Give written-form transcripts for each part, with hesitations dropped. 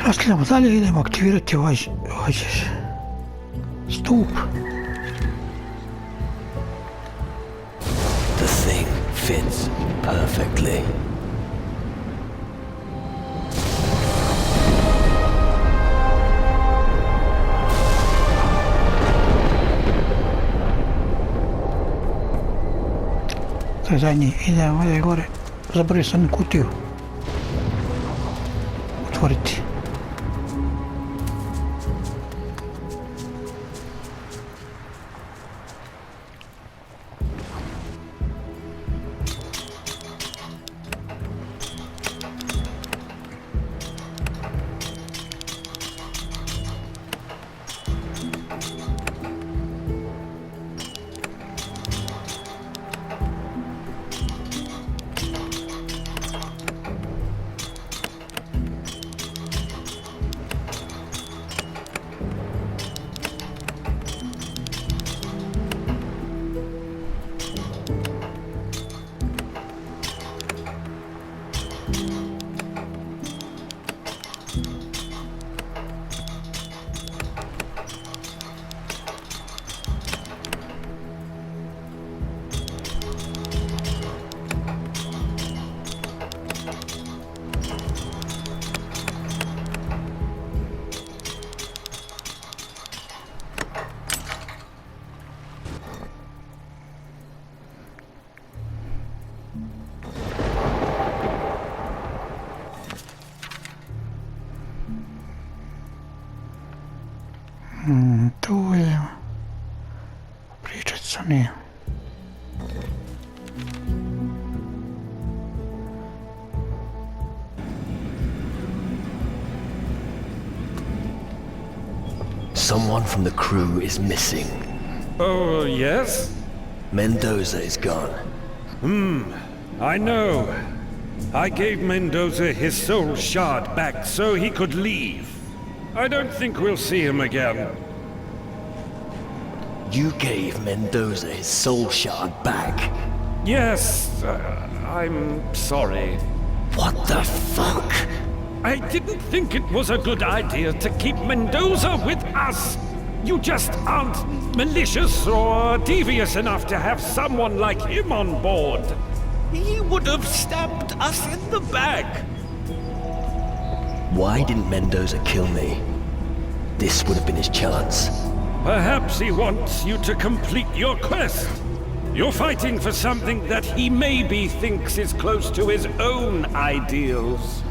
Aslam, dalej idemo aktivirati ovaj stup. The thing fits perfectly. To je zadnji, idemo ovdje gore, zaboravio sam kutiju otvoriti. Tu je pričat sa njim. Someone from the crew is missing. Oh, yes? Mendoza is gone. I know. I gave Mendoza his soul shard back so he could leave. I don't think we'll see him again. You gave Mendoza his soul shard back? Yes, I'm sorry. What the fuck? I didn't think it was a good idea to keep Mendoza with us. You just aren't malicious or devious enough to have someone like him on board. He would have stabbed us in the back. Why didn't Mendoza kill me? This would have been his chance. Perhaps he wants you to complete your quest. You're fighting for something that he maybe thinks is close to his own ideals.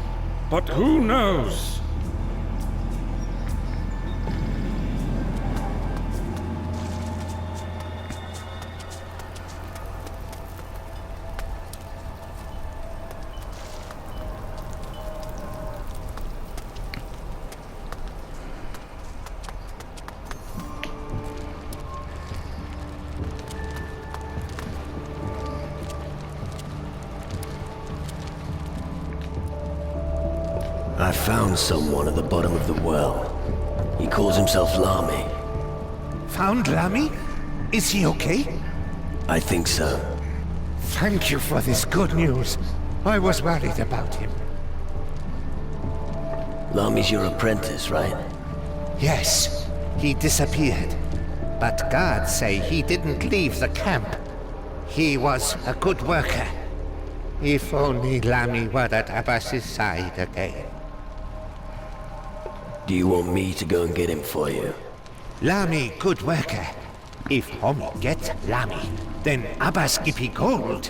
But who knows? I found someone at the bottom of the well. He calls himself Lamy. Found Lamy? Is he okay? I think so. Thank you for this good news. I was worried about him. Lamy's your apprentice, right? Yes, he disappeared. But guards say he didn't leave the camp. He was a good worker. If only Lamy were at Abbas's side again. Do you want me to go and get him for you? Lamy, good worker. If Homie gets Lamy, then Abbas give he gold.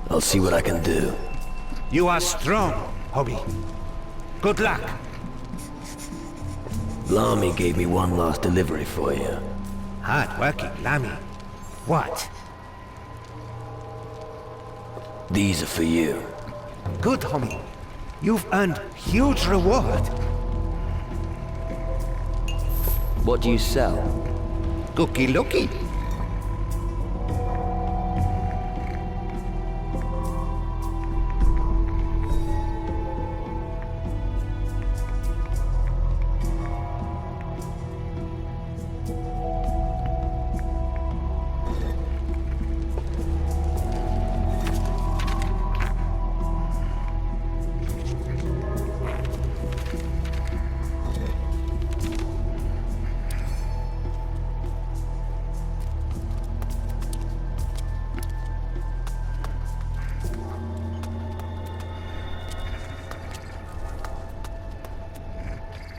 I'll see what I can do. You are strong, Homie. Good luck. Lamy gave me one last delivery for you. Hard-working Lamy. What? These are for you. Good, Homie. You've earned huge reward. What do you sell? Cookie looky.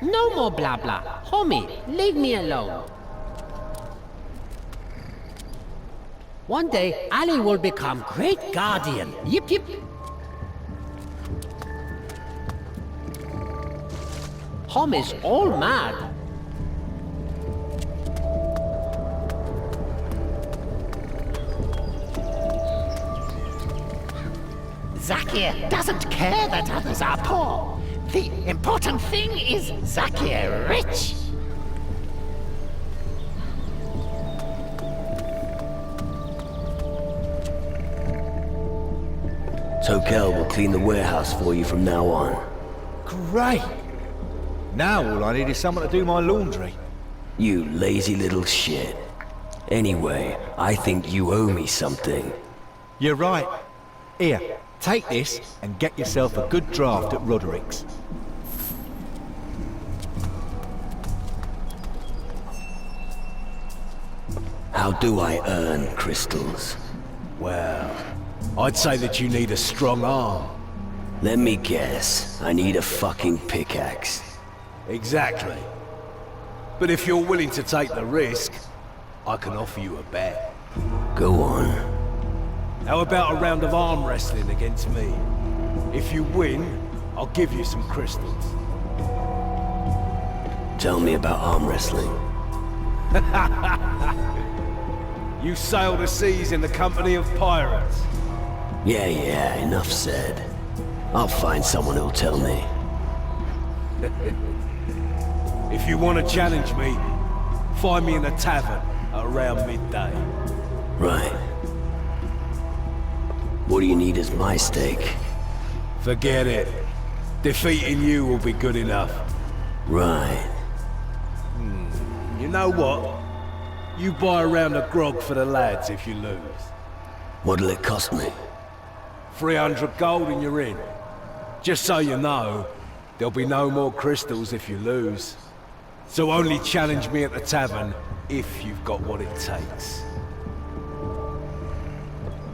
No more blah blah. Homie, leave me alone. One day, Ali will become great guardian. Yip yip. Homie's all mad. Zakir doesn't care that others are poor. The important thing is Zakir rich. Tokel will clean the warehouse for you from now on. Great! Now all I need is someone to do my laundry. You lazy little shit. Anyway, I think you owe me something. You're right. Here, take this and get yourself a good draft at Roderick's. How do I earn crystals? Well, I'd say that you need a strong arm. Let me guess. I need a fucking pickaxe. Exactly. But if you're willing to take the risk, I can offer you a bet. Go on. How about a round of arm wrestling against me? If you win, I'll give you some crystals. Tell me about arm wrestling. You sail the seas in the company of pirates. Yeah, enough said. I'll find someone who'll tell me. If you want to challenge me, find me in a tavern at around midday. Right. What do you need as my stake? Forget it. Defeating you will be good enough. Right. You know what? You buy a round of grog for the lads if you lose. What'll it cost me? 300 gold and you're in. Just so you know, there'll be no more crystals if you lose. So only challenge me at the tavern if you've got what it takes.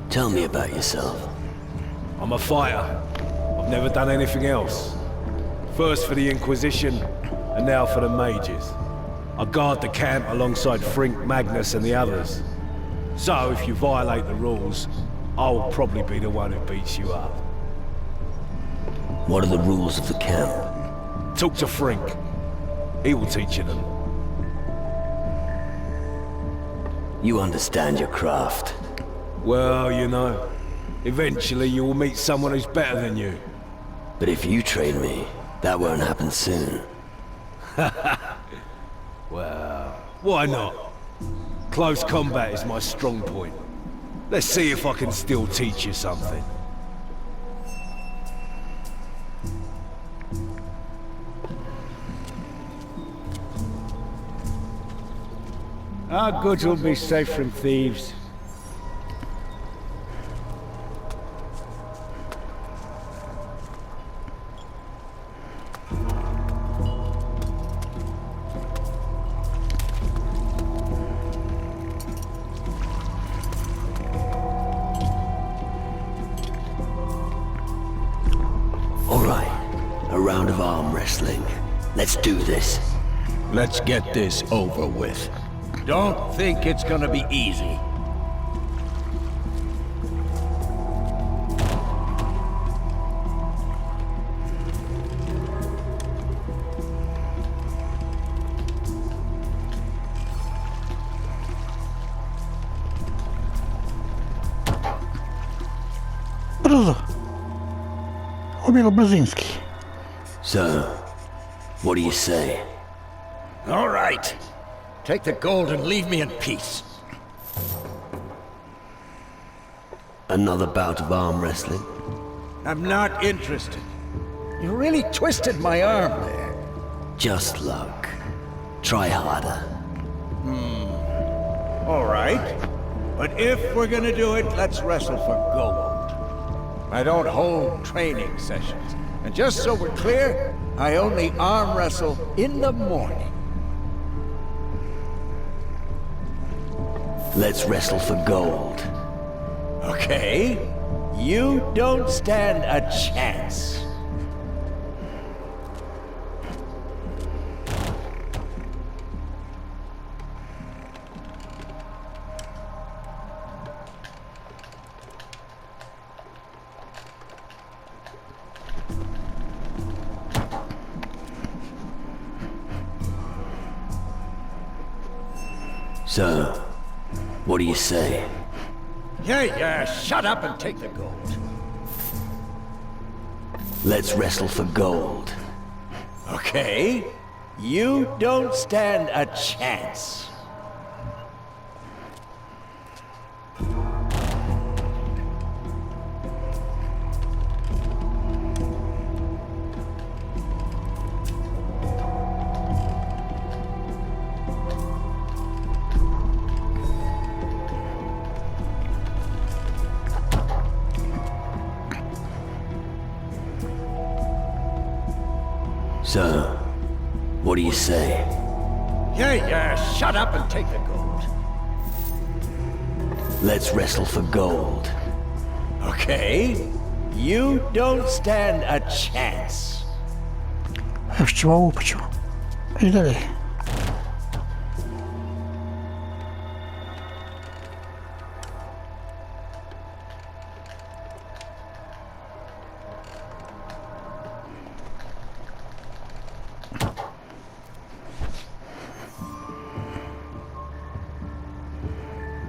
Tell me about yourself. I'm a fighter. I've never done anything else. First for the Inquisition, and now for the mages. I guard the camp alongside Frink, Magnus and the others. So if you violate the rules, I'll probably be the one who beats you up. What are the rules of the camp? Talk to Frink. He will teach you them. You understand your craft. Well, you know, eventually you will meet someone who's better than you. But if you train me, that won't happen soon. Well, why not? Close combat is my strong point. Let's see if I can still teach you something. Our goods will be safe from thieves. All right, a round of arm wrestling. Let's do this. Let's get this over with. Don't think it's gonna be easy. Brzo. Umilo brzinski. So, what do you say? All right. Take the gold and leave me in peace. Another bout of arm wrestling? I'm not interested. You really twisted my arm there. Just luck. Try harder. All right. But if we're gonna do it, let's wrestle for gold. I don't hold training sessions. And just so we're clear, I only arm wrestle in the morning. Let's wrestle for gold. Okay? You don't stand a chance. So, what do you say? Yeah, shut up and take the gold. Let's wrestle for gold. Okay. You don't stand a chance. So, what do you say? Yeah, shut up and take the gold. Let's wrestle for gold. Okay. You don't stand a chance. В чего почему? И далее.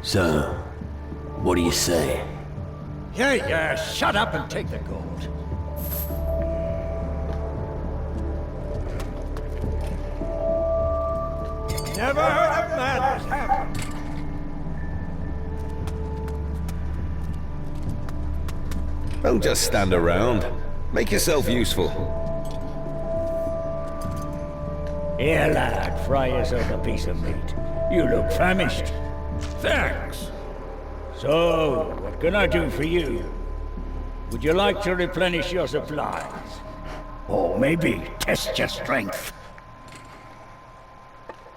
So, what do you say? Yeah, shut up and take the gold. Never heard of madness happen. Don't just stand around. Make yourself useful. Here, lad, fry yourself a piece of meat. You look famished. Thanks. So, what can I do for you? Would you like to replenish your supplies? Or maybe test your strength?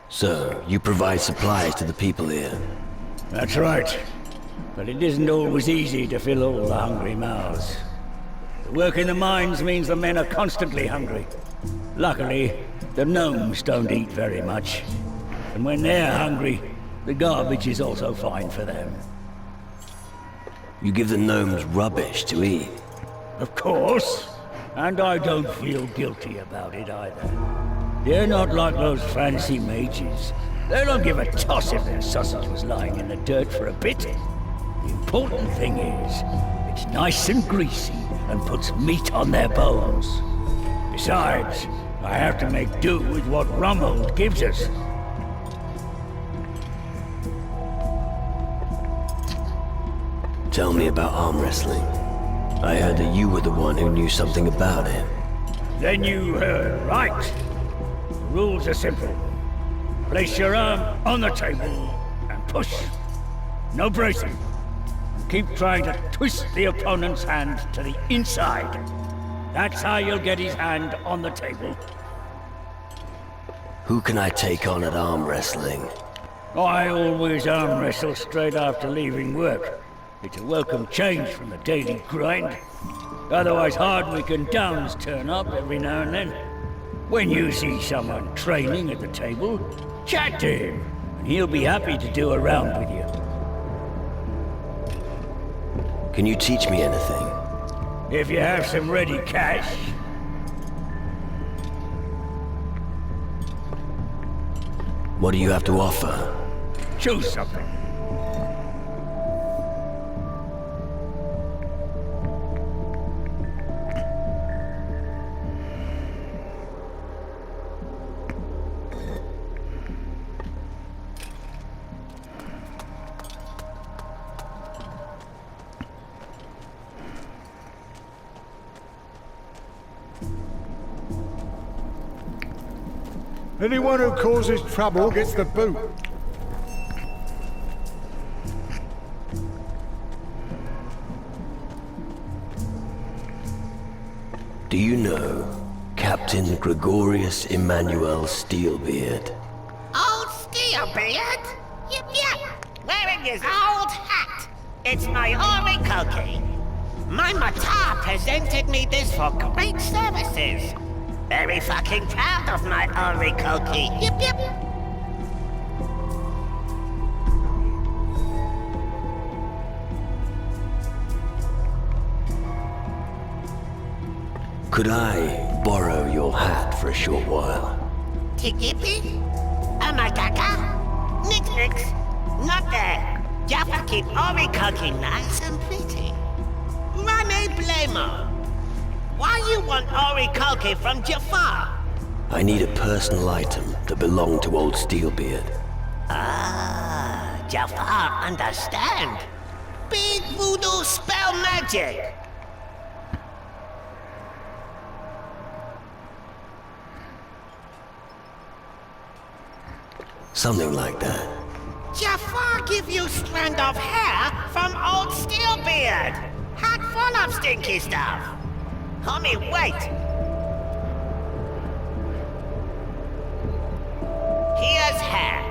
So, you provide supplies to the people here? That's right. But it isn't always easy to fill all the hungry mouths. The work in the mines means the men are constantly hungry. Luckily, the gnomes don't eat very much. And when they're hungry, the garbage is also fine for them. You give the gnomes rubbish to eat? Of course. And I don't feel guilty about it either. They're not like those fancy mages. They don't give a toss if their sausage was lying in the dirt for a bit. The important thing is, it's nice and greasy and puts meat on their bones. Besides, I have to make do with what Rumhold gives us. Tell me about arm wrestling. I heard that you were the one who knew something about it. Then you heard right. The rules are simple. Place your arm on the table and push. No bracing. Keep trying to twist the opponent's hand to the inside. That's how you'll get his hand on the table. Who can I take on at arm wrestling? I always arm wrestle straight after leaving work. It's a welcome change from the daily grind. Otherwise, hard-week downs turn up every now and then. When you see someone training at the table, chat to him, and he'll be happy to do a round with you. Can you teach me anything? If you have some ready cash. What do you have to offer? Choose something. Anyone who causes trouble gets the boot. Do you know Captain Gregorius Emmanuel Steelbeard? Old Steelbeard? Yep, wearing his old hat. It's my oracle key. My Matar presented me this for great services. Very fucking proud of my oracle key. Yep. Could I borrow your hat for a short while? Tigipi? Amagaga? Nix. Not there. Jaffa keep Oriculki nice and pretty. Rame Blamo. Why you want Oriculki from Jafar? I need a personal item that belonged to old Steelbeard. Ah, Jafar understand. Big voodoo spell magic. Something like that. Jafar give you strand of hair from old Steelbeard. Hat full of stinky stuff. Homie, wait. Here's hair.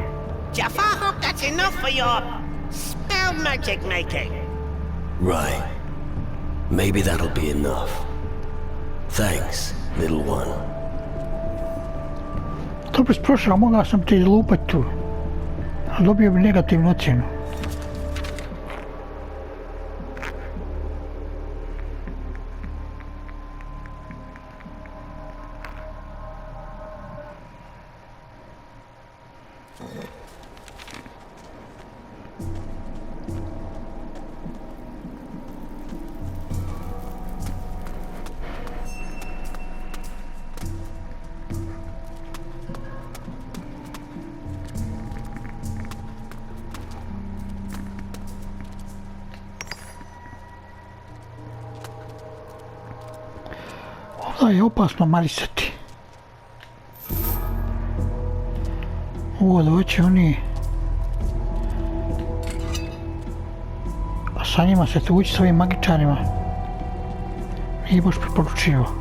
Jafar hope that's enough for your spell magic making. Right. Maybe that'll be enough. Thanks, little one. To bi prošao, mogao sam ti lupati tu. A dobio bi negativnu ocjenu. Ovdje je opasno marisati. Ovo doći oni... A sa njima se tući s ovim magičarima. Nije baš preporučivo.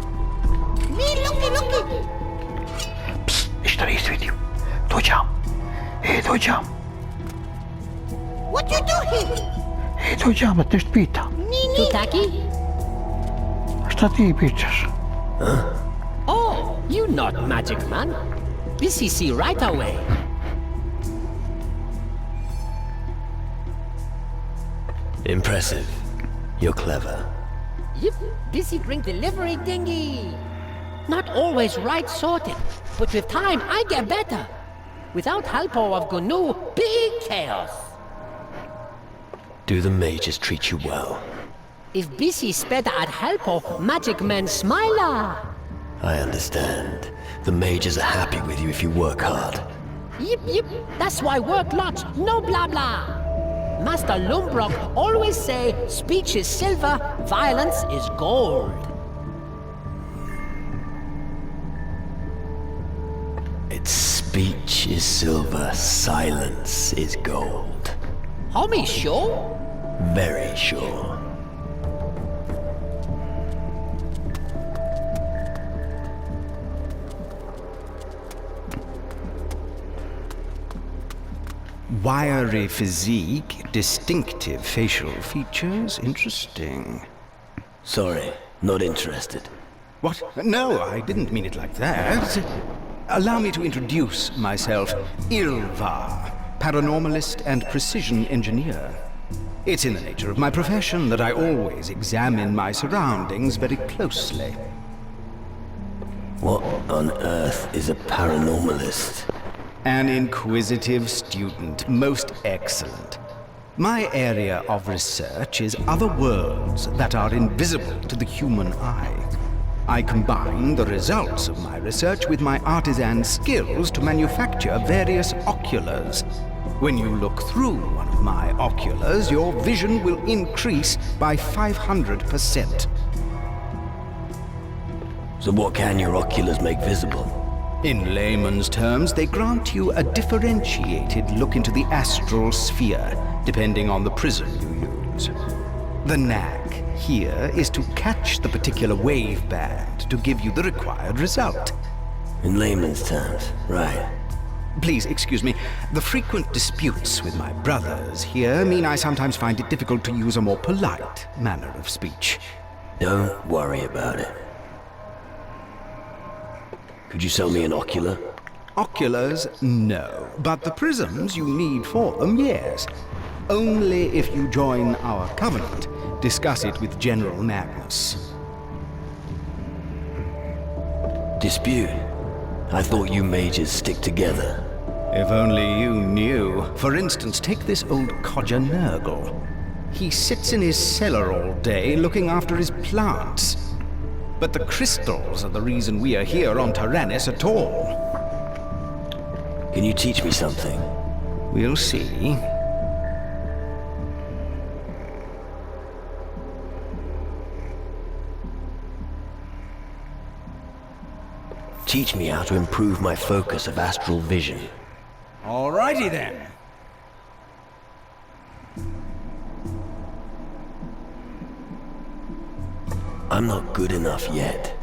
Psst, ništa nisi vidio. Dođam. Dođam. What you doing? Dođam da te što pitam. Tutaki? Šta ti pričaš? Oh, you not magic man. This he see right away. Impressive. You're clever. Yep, this he bring delivery dinghy. Not always right sorted, but with time I get better. Without help of Gnu, big chaos. Do the mages treat you well? If busy sped at helpo, magic men smiler. I understand. The mages are happy with you if you work hard. Yep, that's why work lots, no blah blah. Master Lumbrock always say, speech is silver, violence is gold. Its speech is silver, silence is gold. Homie, sure? Very sure. Wiry physique, distinctive facial features, interesting. Sorry, not interested. What? No, I didn't mean it like that. Allow me to introduce myself, Ilvar, paranormalist and precision engineer. It's in the nature of my profession that I always examine my surroundings very closely. What on earth is a paranormalist? An inquisitive student, most excellent. My area of research is other worlds that are invisible to the human eye. I combine the results of my research with my artisan skills to manufacture various oculars. When you look through one of my oculars, your vision will increase by 500%. So what can your oculars make visible? In layman's terms, they grant you a differentiated look into the astral sphere, depending on the prism you use. The knack here is to catch the particular wave band to give you the required result. In layman's terms, right. Please excuse me. The frequent disputes with my brothers here mean I sometimes find it difficult to use a more polite manner of speech. Don't worry about it. Could you sell me an ocular? Oculars, no. But the prisms you need for them, yes. Only if you join our covenant. Discuss it with General Magnus. Dispute? I thought you mages stick together. If only you knew. For instance, take this old codger Nurgle. He sits in his cellar all day looking after his plants. But the crystals are the reason we are here on Taranis at all. Can you teach me something? We'll see. Teach me how to improve my focus of astral vision. Alrighty then. I'm not good enough yet.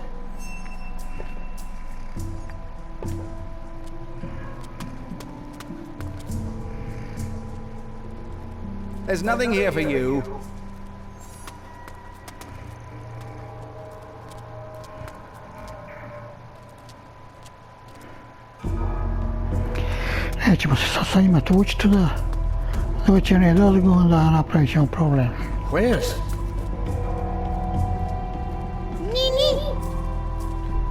There's nothing here for you. Tipo, se só sair matou tudo. Não tinha nem dado na praia, um problema. Where's?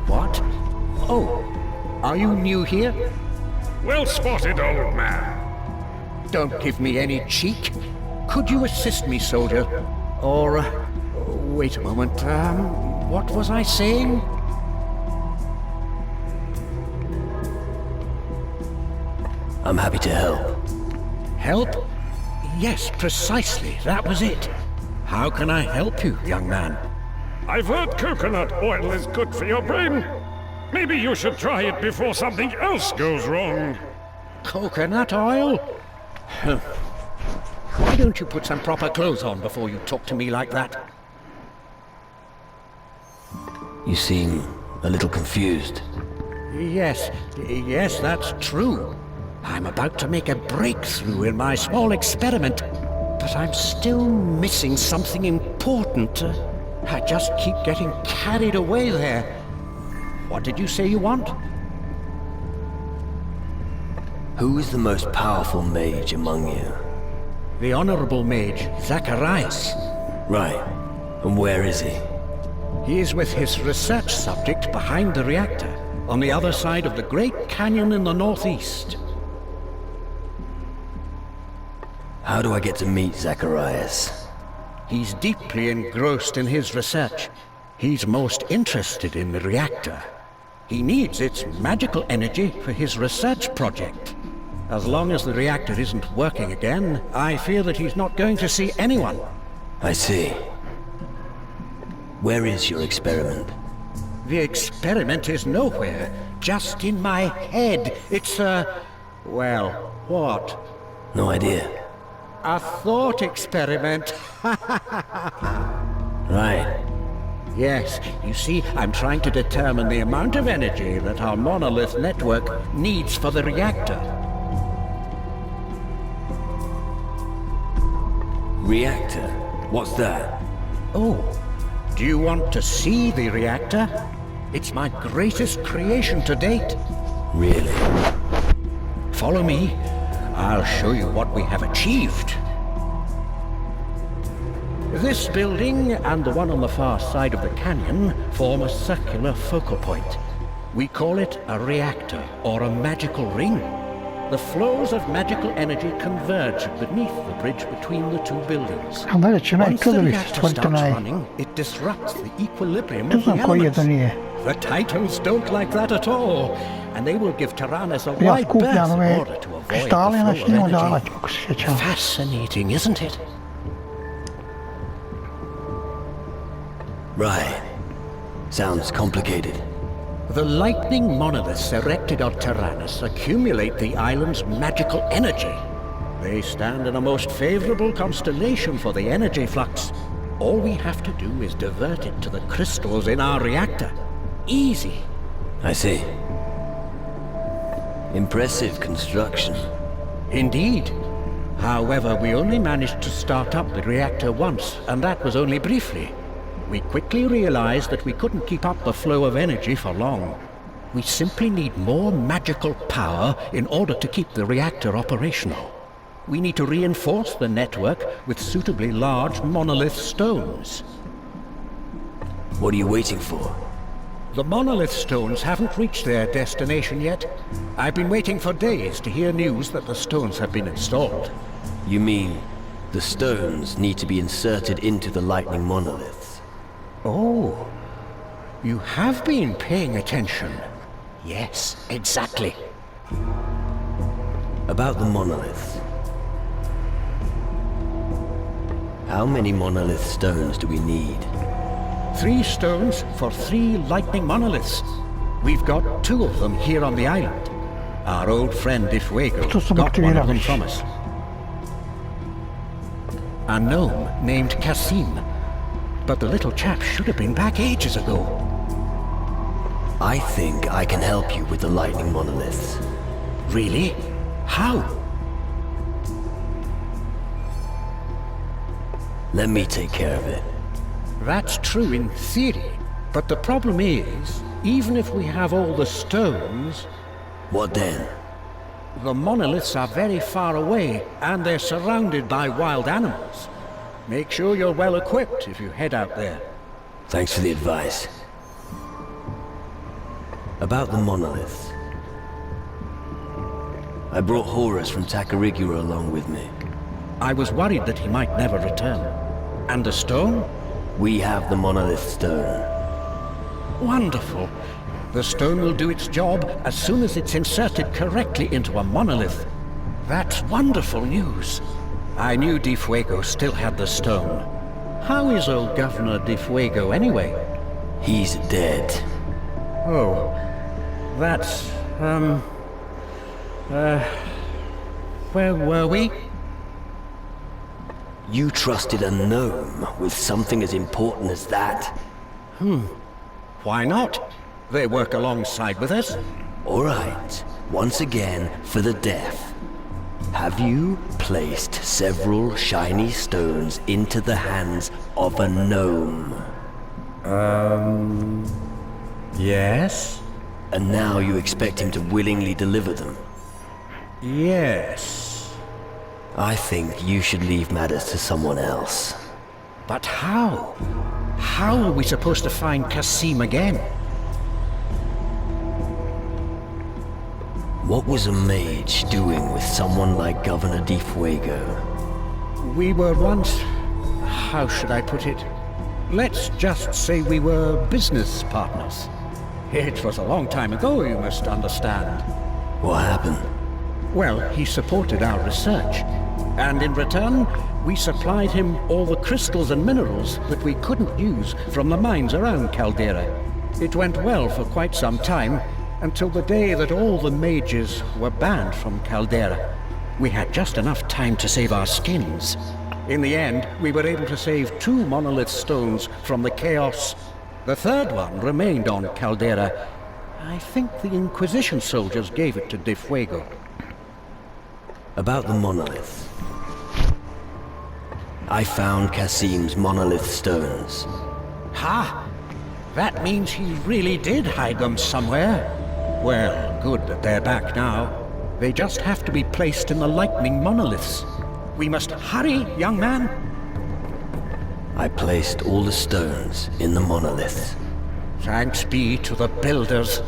What? Oh, are you new here? Well spotted, old man. Don't give me any cheek. Could you assist me, soldier? Or, wait a moment, what was I saying? I'm happy to help. Help? Yes, precisely, that was it. How can I help you, young man? I've heard coconut oil is good for your brain. Maybe you should try it before something else goes wrong. Coconut oil? Why don't you put some proper clothes on before you talk to me like that? You seem a little confused. Yes, that's true. I'm about to make a breakthrough in my small experiment, but I'm still missing something important. I just keep getting carried away there. What did you say you want? Who is the most powerful mage among you? The Honorable Mage, Zacharias. Right. And where is he? He is with his research subject behind the reactor, on the other side of the Great Canyon in the northeast. How do I get to meet Zacharias? He's deeply engrossed in his research. He's most interested in the reactor. He needs its magical energy for his research project. As long as the reactor isn't working again, I fear that he's not going to see anyone. I see. Where is your experiment? The experiment is nowhere, just in my head. It's well, what? No idea. A thought experiment. Right. Yes, you see, I'm trying to determine the amount of energy that our Monolith network needs for the reactor. Reactor? What's that? Oh, do you want to see the reactor? It's my greatest creation to date. Really? Follow me. I'll show you what we have achieved. This building and the one on the far side of the canyon form a circular focal point. We call it a reactor or a magical ring. The flows of magical energy converge beneath the bridge between the two buildings. Once the reactor starts running, it disrupts the equilibrium of the elements. The Titans don't like that at all, and they will give Taranis a wide berth in order to avoid the flow of energy. Fascinating, isn't it? Right. Sounds complicated. The lightning monoliths erected on Taranis accumulate the island's magical energy. They stand in a most favorable constellation for the energy flux. All we have to do is divert it to the crystals in our reactor. Easy. I see. Impressive construction. Indeed. However, we only managed to start up the reactor once, and that was only briefly. We quickly realized that we couldn't keep up the flow of energy for long. We simply need more magical power in order to keep the reactor operational. We need to reinforce the network with suitably large monolith stones. What are you waiting for? The Monolith stones haven't reached their destination yet. I've been waiting for days to hear news that the stones have been installed. You mean the stones need to be inserted into the lightning monoliths? Oh, you have been paying attention. Yes, exactly. About the monoliths. How many monolith stones do we need? 3 stones for 3 lightning monoliths. We've got 2 of them here on the island. Our old friend Difuego got one of them from us. A gnome named Kasim. But the little chap should have been back ages ago. I think I can help you with the lightning monoliths. Really? How? Let me take care of it. That's true in theory, but the problem is, even if we have all the stones... What then? The monoliths are very far away, and they're surrounded by wild animals. Make sure you're well equipped if you head out there. Thanks for the advice. About the monoliths. I brought Horus from Tacarigua along with me. I was worried that he might never return. And the stone? We have the monolith stone. Wonderful. The stone will do its job as soon as it's inserted correctly into a monolith. That's wonderful news. I knew Difuego still had the stone. How is old Governor Difuego anyway? He's dead. Oh, that's, where were we? You trusted a gnome with something as important as that? Why not? They work alongside with us. All right. Once again, for the deaf. Have you placed several shiny stones into the hands of a gnome? Yes? And now you expect him to willingly deliver them? Yes. I think you should leave matters to someone else. But how? How are we supposed to find Kasim again? What was a mage doing with someone like Governor Difuego? We were once... how should I put it? Let's just say we were business partners. It was a long time ago, you must understand. What happened? Well, he supported our research. And in return, we supplied him all the crystals and minerals that we couldn't use from the mines around Caldera. It went well for quite some time, until the day that all the mages were banned from Caldera. We had just enough time to save our skins. In the end, we were able to save 2 monolith stones from the chaos. The third one remained on Caldera. I think the Inquisition soldiers gave it to Difuego. About the monolith. I found Kasim's monolith stones. Ha! That means he really did hide them somewhere. Well, good that they're back now. They just have to be placed in the lightning monoliths. We must hurry, young man. I placed all the stones in the monoliths. Thanks be to the builders.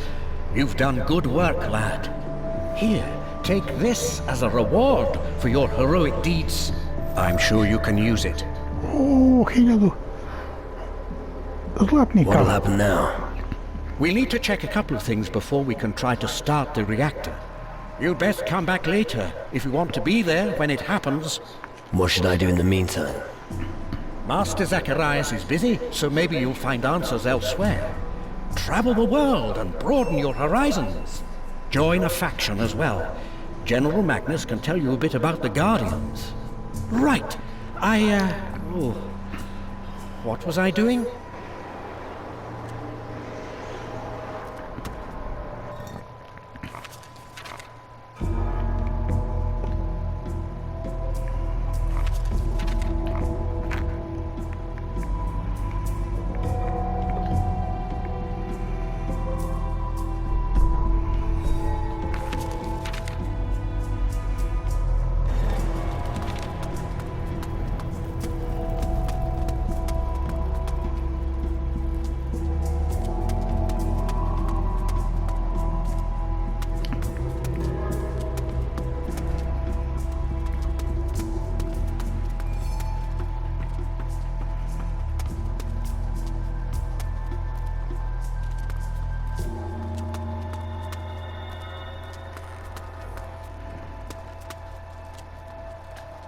You've done good work, lad. Here, take this as a reward for your heroic deeds. I'm sure you can use it. Oh, Hinadu. What'll happen now? We'll need to check a couple of things before we can try to start the reactor. You'd best come back later if you want to be there when it happens. What should I do in the meantime? Master Zacharias is busy, so maybe you'll find answers elsewhere. Travel the world and broaden your horizons. Join a faction as well. General Magnus can tell you a bit about the Guardians. Right. What was I doing?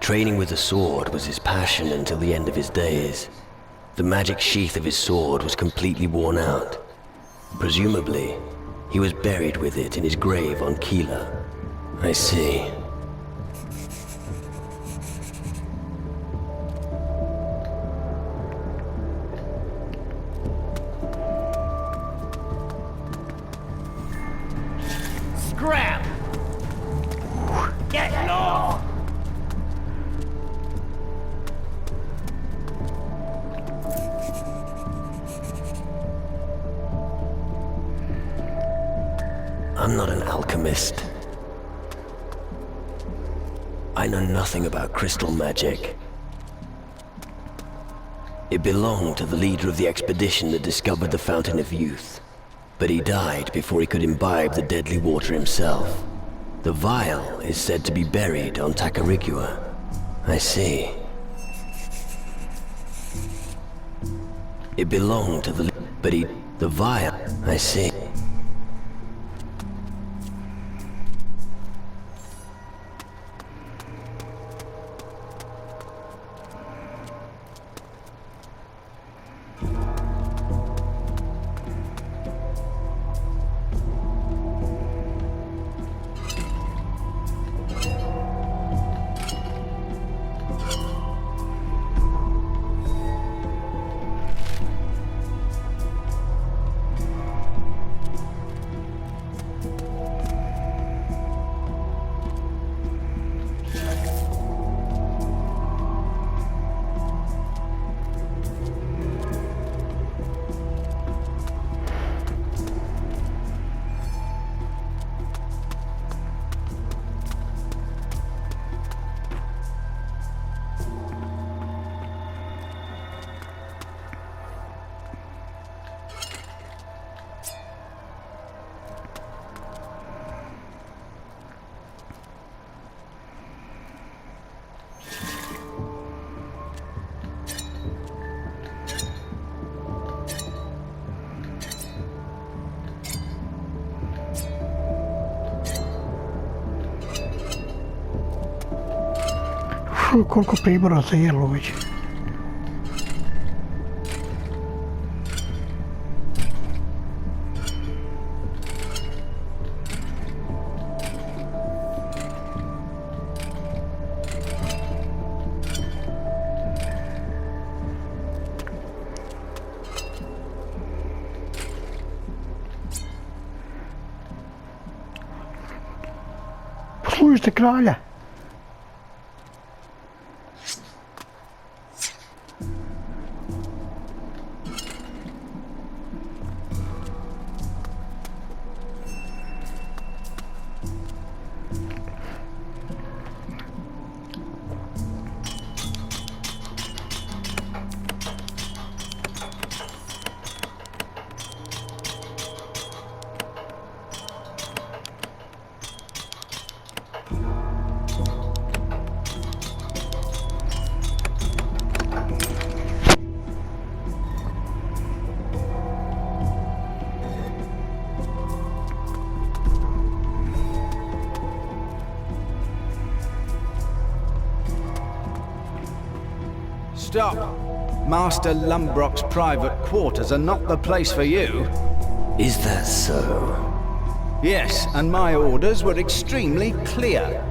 Training with the sword was his passion until the end of his days. The magic sheath of his sword was completely worn out. Presumably, he was buried with it in his grave on Kila. I see. Scrap! Get lost! I'm not an alchemist. I know nothing about crystal magic. It belonged to the leader of the expedition that discovered the Fountain of Youth. But he died before he could imbibe the deadly water himself. The vial is said to be buried on Tacarigua. I see. It belonged to the vial, I see. Koliko pribora se jelo već. Poslušajte kralja. Stop! Master Lumbrock's private quarters are not the place for you. Is that so? Yes, and my orders were extremely clear.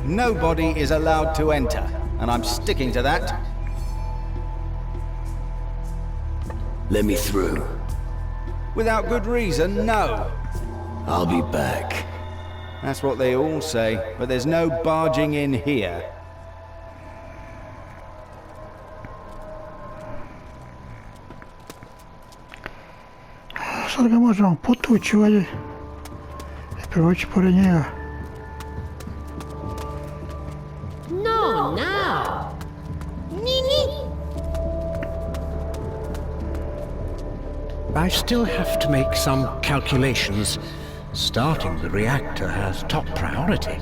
Nobody is allowed to enter, and I'm sticking to that. Let me through. Without good reason, no. I'll be back. That's what they all say, but there's no barging in here. Sad ga možemo potući ovdje i proći pored njega. No, now. I still have to make some calculations. Starting the reactor has top priority.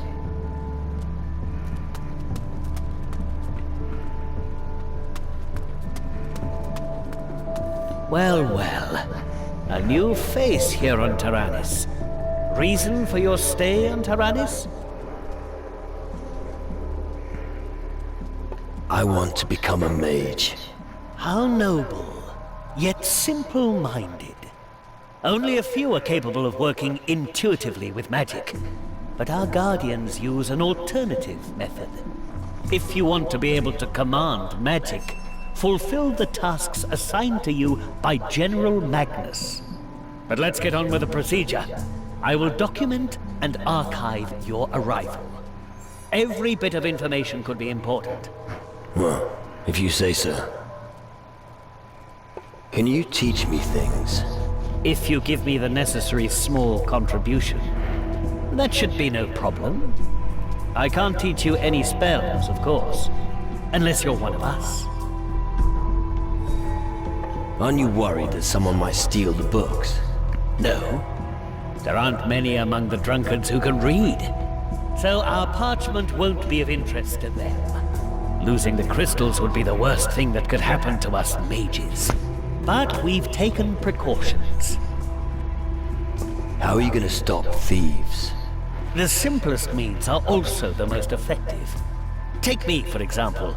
Well, well. A new face here on Taranis. Reason for your stay on Taranis? I want to become a mage. How noble, yet simple-minded. Only a few are capable of working intuitively with magic, but our guardians use an alternative method. If you want to be able to command magic, fulfill the tasks assigned to you by General Magnus. But let's get on with the procedure. I will document and archive your arrival. Every bit of information could be important. Well, if you say so. Can you teach me things? If you give me the necessary small contribution, that should be no problem. I can't teach you any spells, of course, unless you're one of us. Aren't you worried that someone might steal the books? No. There aren't many among the drunkards who can read, so our parchment won't be of interest to them. Losing the crystals would be the worst thing that could happen to us mages. But we've taken precautions. How are you going to stop thieves? The simplest means are also the most effective. Take me, for example.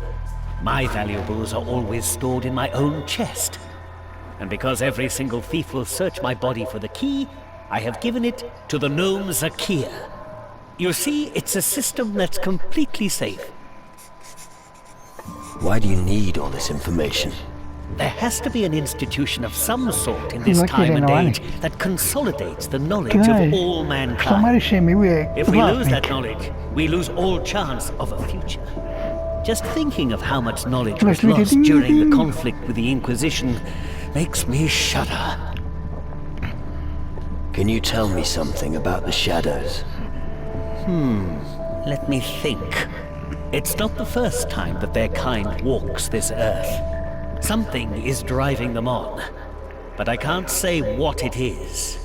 My valuables are always stored in my own chest. And because every single thief will search my body for the key, I have given it to the gnome Zakia. You see, it's a system that's completely safe. Why do you need all this information? There has to be an institution of some sort in this time and age that consolidates the knowledge of all mankind. If we lose that knowledge, we lose all chance of a future. Just thinking of how much knowledge was lost during the conflict with the Inquisition makes me shudder. Can you tell me something about the shadows? Let me think. It's not the first time that their kind walks this earth. Something is driving them on, but I can't say what it is.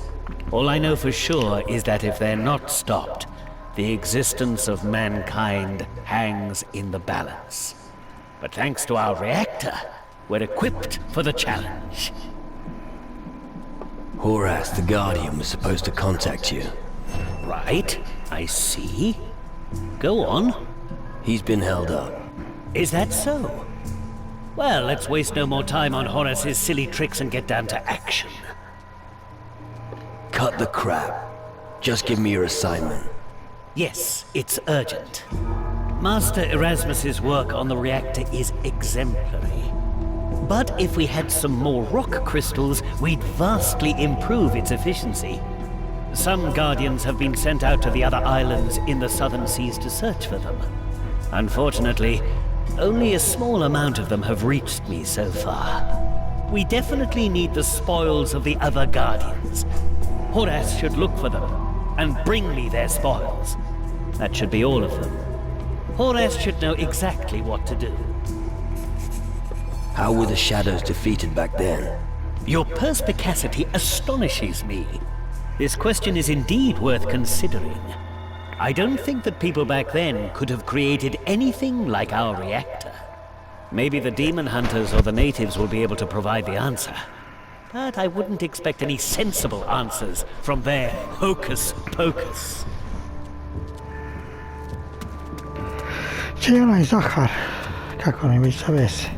All I know for sure is that if they're not stopped, the existence of mankind hangs in the balance. But thanks to our reactor, we're equipped for the challenge. Horace, the Guardian, was supposed to contact you. Right, I see. Go on. He's been held up. Is that so? Well, let's waste no more time on Horace's silly tricks and get down to action. Cut the crap. Just give me your assignment. Yes, it's urgent. Master Erasmus's work on the reactor is exemplary. But if we had some more rock crystals, we'd vastly improve its efficiency. Some Guardians have been sent out to the other islands in the southern seas to search for them. Unfortunately, only a small amount of them have reached me so far. We definitely need the spoils of the other Guardians. Horace should look for them and bring me their spoils. That should be all of them. Horace should know exactly what to do. How were the shadows defeated back then? Your perspicacity astonishes me. This question is indeed worth considering. I don't think that people back then could have created anything like our reactor. Maybe the demon hunters or the natives will be able to provide the answer. But I wouldn't expect any sensible answers from their hocus pocus. Cielo i Zachar, kako ne bi se vese.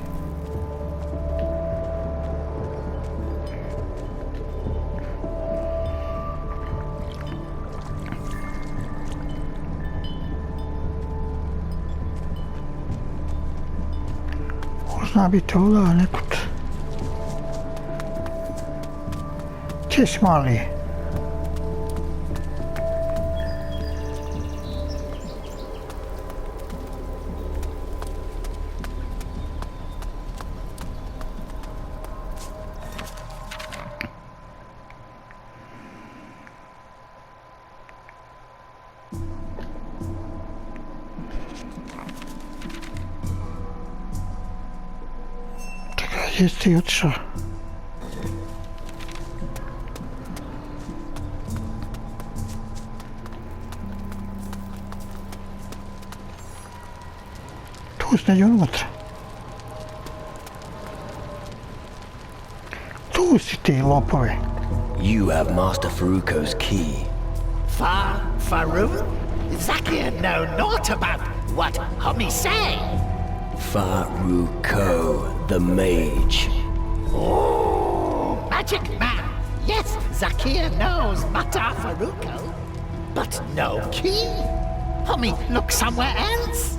Zna biti ovdje nekud. Češ mali. Gdje si ti otišao? Tu si neđe unutra. Tu si ti, lopove. You have Master Faruko's key. Farouk? Zakia know naught about what homie say. Faruko, the mage. Oh, magic man. Yes, Zakir knows Mata Faruko, but no key. Homie, look somewhere else.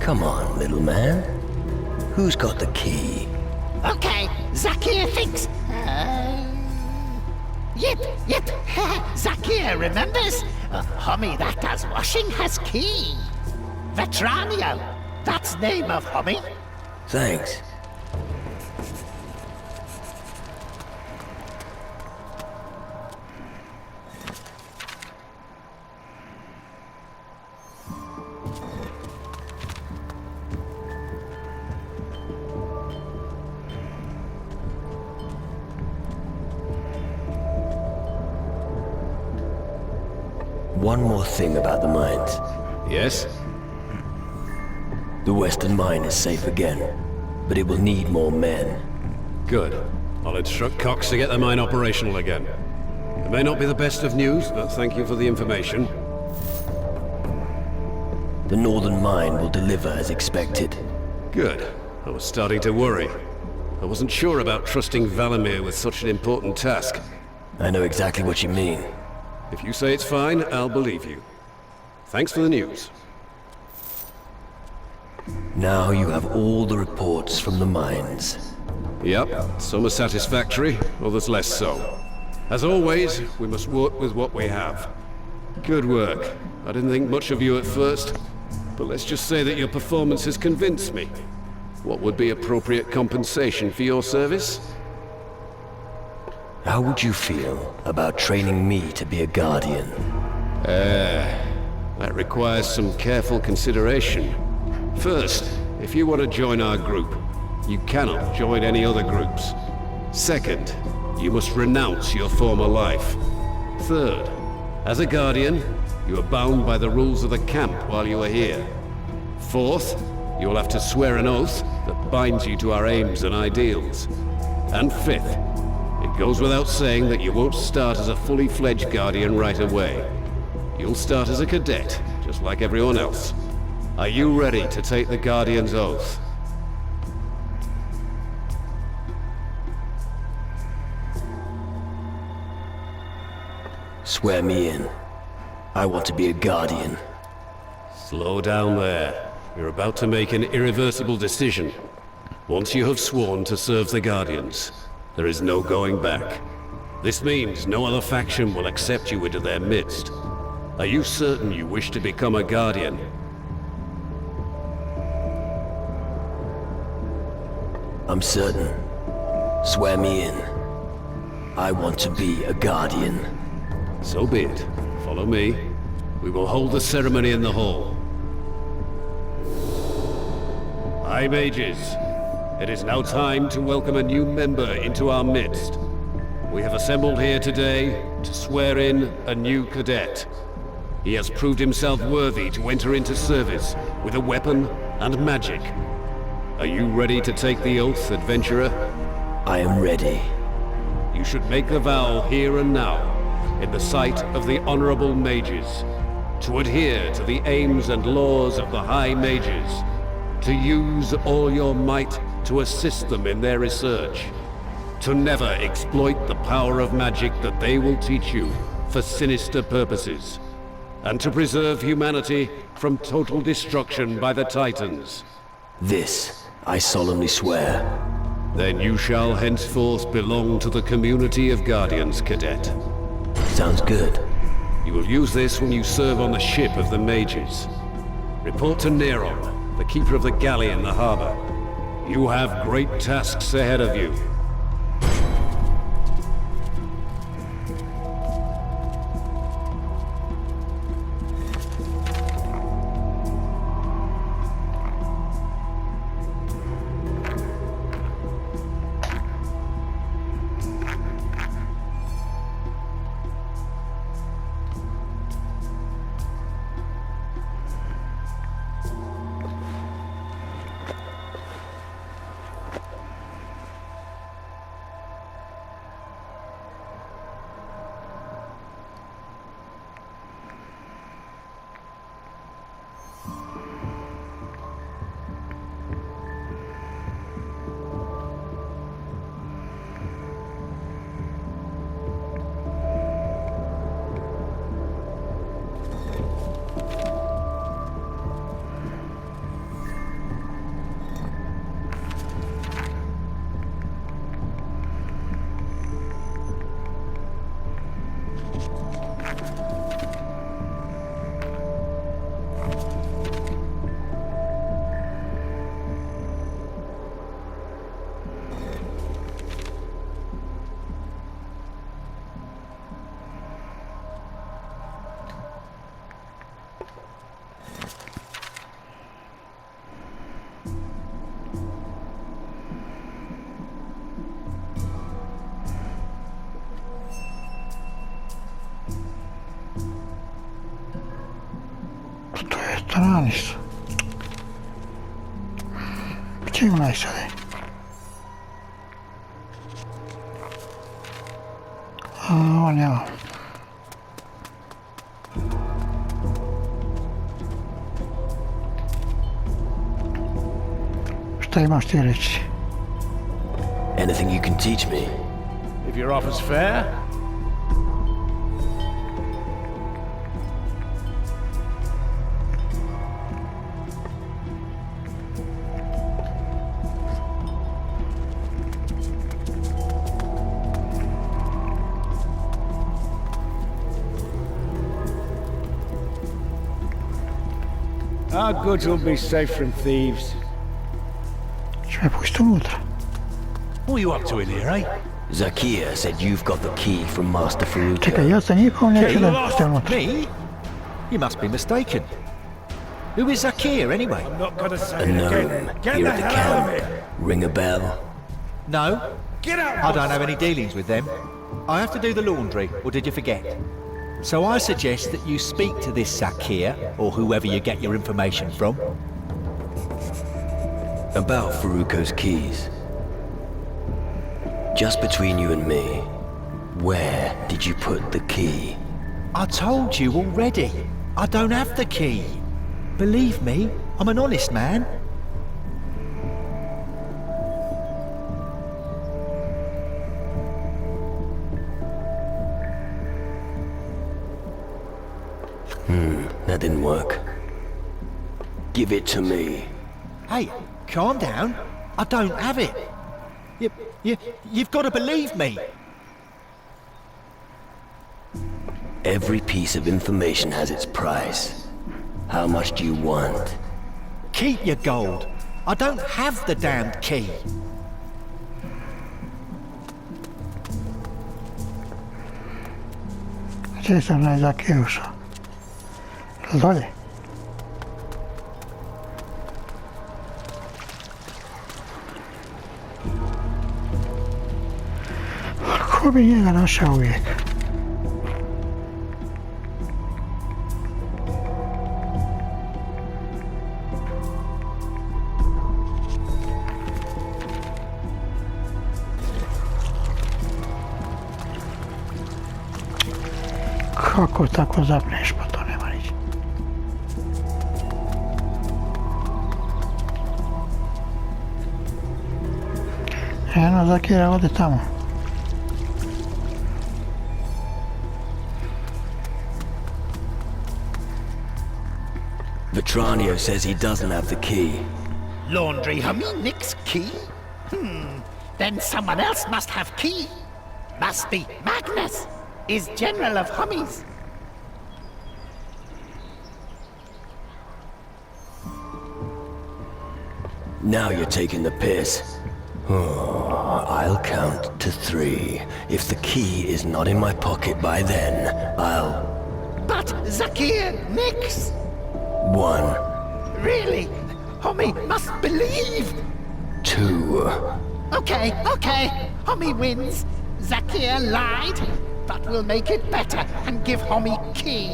Come on, little man. Who's got the key? Okay, Zakir thinks. Yep. Zakir remembers. Homie that does washing has key. Vetranio, that's name of homie. Thanks. One more thing about the mines. Yes? The western mine is safe again, but it will need more men. Good. I'll instruct Cox to get the mine operational again. It may not be the best of news, but thank you for the information. The northern mine will deliver as expected. Good. I was starting to worry. I wasn't sure about trusting Valamir with such an important task. I know exactly what you mean. If you say it's fine, I'll believe you. Thanks for the news. Now you have all the reports from the mines. Yep, some are satisfactory, others less so. As always, we must work with what we have. Good work. I didn't think much of you at first, but let's just say that your performance has convinced me. What would be appropriate compensation for your service? How would you feel about training me to be a guardian? That requires some careful consideration. First, if you want to join our group, you cannot join any other groups. Second, you must renounce your former life. Third, as a guardian, you are bound by the rules of the camp while you are here. Fourth, you will have to swear an oath that binds you to our aims and ideals. And fifth, it goes without saying that you won't start as a fully fledged guardian right away. You'll start as a cadet, just like everyone else. Are you ready to take the Guardian's oath? Swear me in. I want to be a guardian. Slow down there. You're about to make an irreversible decision. Once you have sworn to serve the Guardians, there is no going back. This means no other faction will accept you into their midst. Are you certain you wish to become a Guardian? I'm certain. Swear me in. I want to be a guardian. So be it. Follow me. We will hold the ceremony in the hall. High Mages, it is now time to welcome a new member into our midst. We have assembled here today to swear in a new cadet. He has proved himself worthy to enter into service with a weapon and magic. Are you ready to take the oath, adventurer? I am ready. You should make the vow here and now, in the sight of the honorable mages, to adhere to the aims and laws of the High Mages, to use all your might to assist them in their research, to never exploit the power of magic that they will teach you for sinister purposes, and to preserve humanity from total destruction by the Titans. This I solemnly swear. Then you shall henceforth belong to the community of Guardians, Cadet. Sounds good. You will use this when you serve on the ship of the Mages. Report to Neron, the keeper of the galley in the harbor. You have great tasks ahead of you. Taranis. Gdje je onaj sada? A, on je. Šta imaš ti reći? Anything you can teach me? If your offer's fair, our goods will be safe from thieves. Će me pustiti unutra. What are you up to in here, eh? Zakia said you've got the key from Master Faruko. Čekaj, ja sam nikom neću da me puste Me? unutra. You must be mistaken. Who is Zakia, anyway? I'm not gonna say A it gnome again. Get here the at the hell out of camp. here! Ring a bell? No, Get out! I don't have any dealings with them. I have to do the laundry, or did you forget? So I suggest that you speak to this Zakia, or whoever you get your information from. About Faruko's keys. Just between you and me, where did you put the key? I told you already. I don't have the key. Believe me, I'm an honest man. That didn't work. Give it to me. Hey, calm down. I don't have it. You've got to believe me. Every piece of information has its price. How much do you want? Keep your gold. I don't have the damned key. Gdje sam onaj Zakija ušao? Dolje? Ko bi njega našao uvijek? Kako tako zapneš, pa to nema nič. Eno, Zakira, ode tamo. Vetranio says he doesn't have the key. Laundry Nick's key? Then someone else must have key. Must be Magnus, is General of Hummies. Now you're taking the piss. Oh, I'll count to 3. If the key is not in my pocket by then, I'll... But Zakir Nix! 1, Really? Homie must believe! 2... Okay. Homie wins. Zakir lied, but we'll make it better and give Homie key.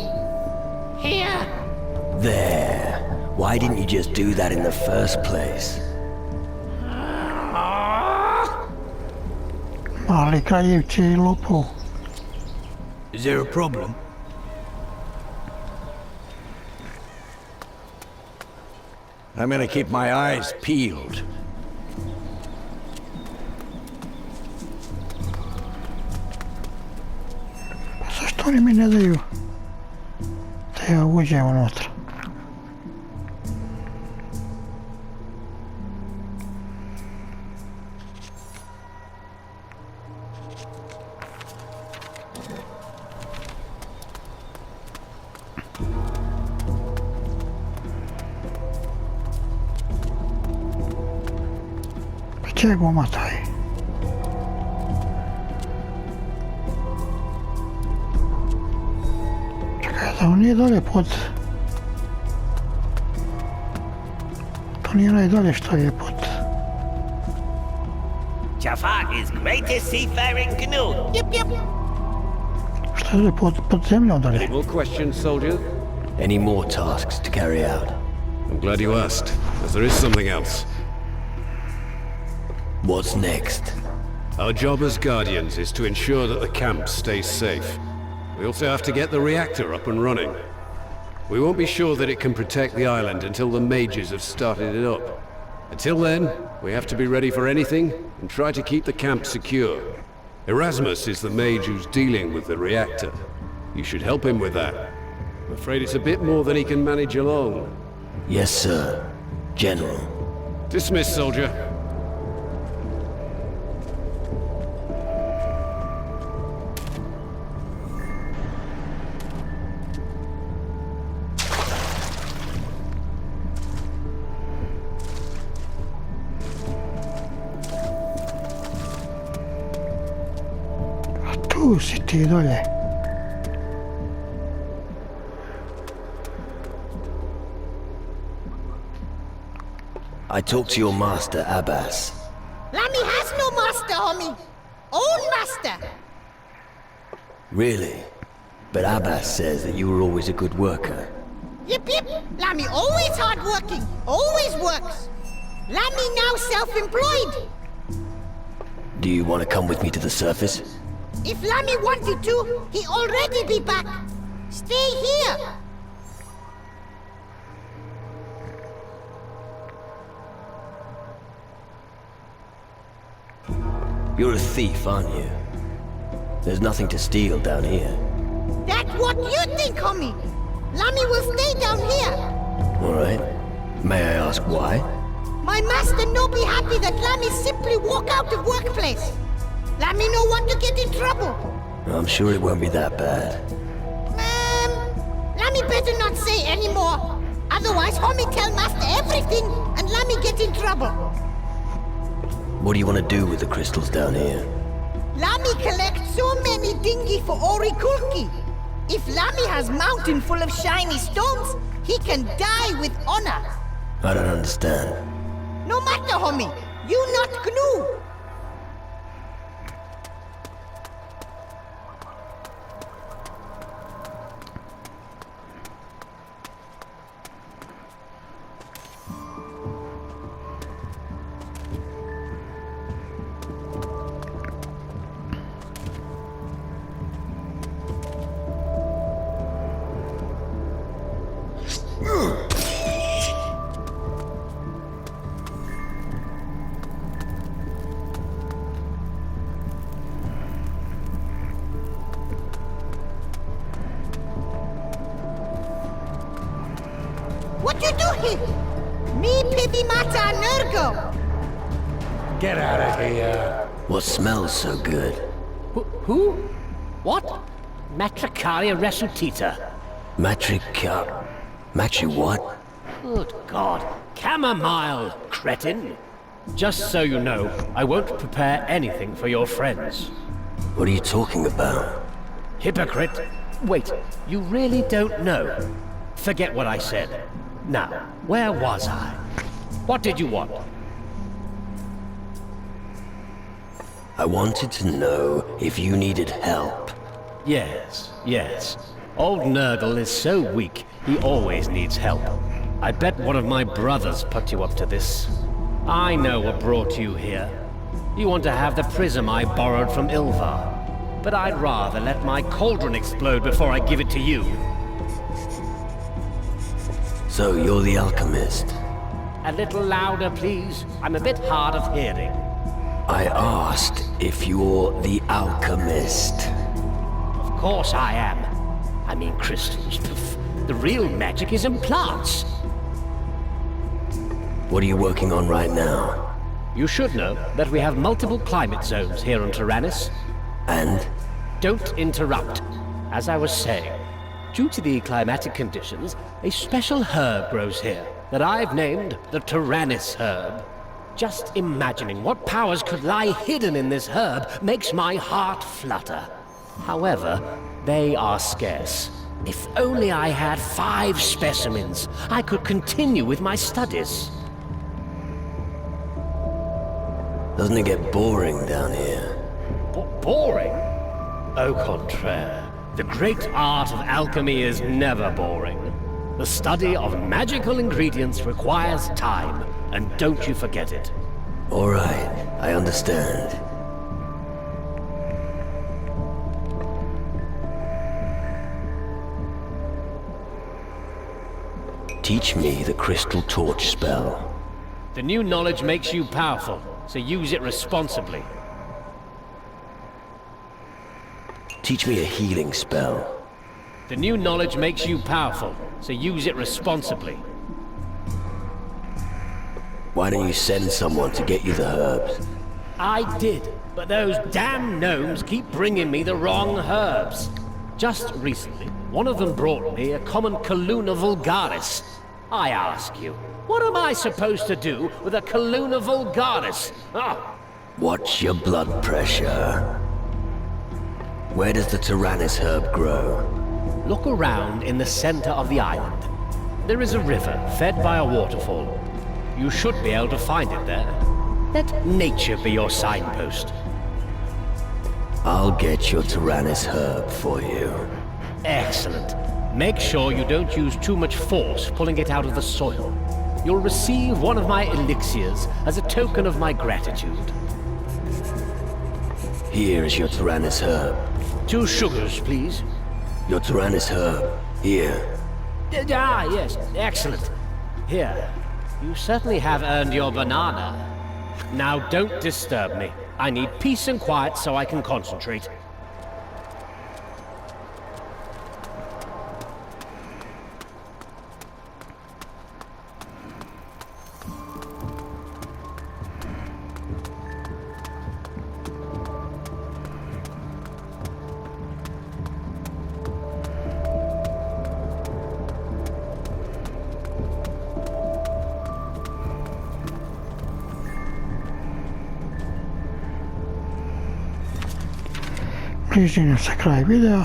Here. There. Why didn't you just do that in the first place? Mali kraljevci I lopov. Is there a problem? I'm gonna keep my eyes peeled. Pa zašto oni mi ne daju da ja uđem unutra? Gdje je guma taj? Čekaj, da on nije dolje pod... To nije onaj dolje što je pod... Jafar is greatest seafaring canoe. Yep. Što je dolje pod zemljom dolje? Any more questions, soldier? Any more tasks to carry out? I'm glad you asked, as there is something else. What's next? Our job as Guardians is to ensure that the camp stays safe. We also have to get the reactor up and running. We won't be sure that it can protect the island until the mages have started it up. Until then, we have to be ready for anything and try to keep the camp secure. Erasmus is the mage who's dealing with the reactor. You should help him with that. I'm afraid it's a bit more than he can manage alone. Yes, sir. General. Dismissed, soldier. Tu sitter dole. I talked to your master, Abbas. Lammy has no master, homie. Own master. Really? But Abbas says that you were always a good worker. Yip yip. Lammy always hardworking. Always works. Lammy now self-employed. Do you want to come with me to the surface? If Lammy wanted to, he already be back. Stay here. You're a thief, aren't you? There's nothing to steal down here. That's what you think, homie. Lammy will stay down here. All right. May I ask why? My master no be happy that Lammy simply walk out of workplace. Lammy no want to get in trouble. I'm sure it won't be that bad. Lammy better not say any more. Otherwise, homie tell master everything and Lammy get in trouble. What do you want to do with the crystals down here? Lammy collect so many dingy for Orikulki. If Lammy has mountain full of shiny stones, he can die with honor. I don't understand. No matter, homie. You not GNU. What you do here? Me pibi mata nergo. Get out of here. What smells so good? Who? What? Matricaria resuscita. Matri what? Good God. Chamomile, cretin. Just so you know, I won't prepare anything for your friends. What are you talking about? Hypocrite. Wait, you really don't know? Forget what I said. Now, where was I? What did you want? I wanted to know if you needed help. Yes. Old Nurgle is so weak, he always needs help. I bet one of my brothers put you up to this. I know what brought you here. You want to have the prism I borrowed from Ilvar. But I'd rather let my cauldron explode before I give it to you. So you're the alchemist? A little louder, please. I'm a bit hard of hearing. I asked if you're the alchemist. Of course I am. I mean crystals. The real magic is in plants. What are you working on right now? You should know that we have multiple climate zones here on Taranis. And? Don't interrupt. As I was saying, due to the climatic conditions, a special herb grows here that I've named the Taranis herb. Just imagining what powers could lie hidden in this herb makes my heart flutter. However, they are scarce. If only I had 5 specimens, I could continue with my studies. Doesn't it get boring down here? Boring? Au contraire. The great art of alchemy is never boring. The study of magical ingredients requires time, and don't you forget it. All right, I understand. Teach me the crystal torch spell. The new knowledge makes you powerful, so use it responsibly. Teach me a healing spell. The new knowledge makes you powerful, so use it responsibly. Why don't you send someone to get you the herbs? I did, but those damn gnomes keep bringing me the wrong herbs. Just recently, one of them brought me a common Calluna vulgaris. I ask you, what am I supposed to do with a Calluna vulgaris? Ah. Watch your blood pressure. Where does the Taranis herb grow? Look around in the center of the island. There is a river fed by a waterfall. You should be able to find it there. Let nature be your signpost. I'll get your Taranis herb for you. Excellent. Make sure you don't use too much force pulling it out of the soil. You'll receive one of my elixirs as a token of my gratitude. Here is your Taranis herb. 2 sugars, please. Your Taranis herb. Here. Yes. Excellent. Here. You certainly have earned your banana. Now don't disturb me. I need peace and quiet so I can concentrate. Please do subscribe video.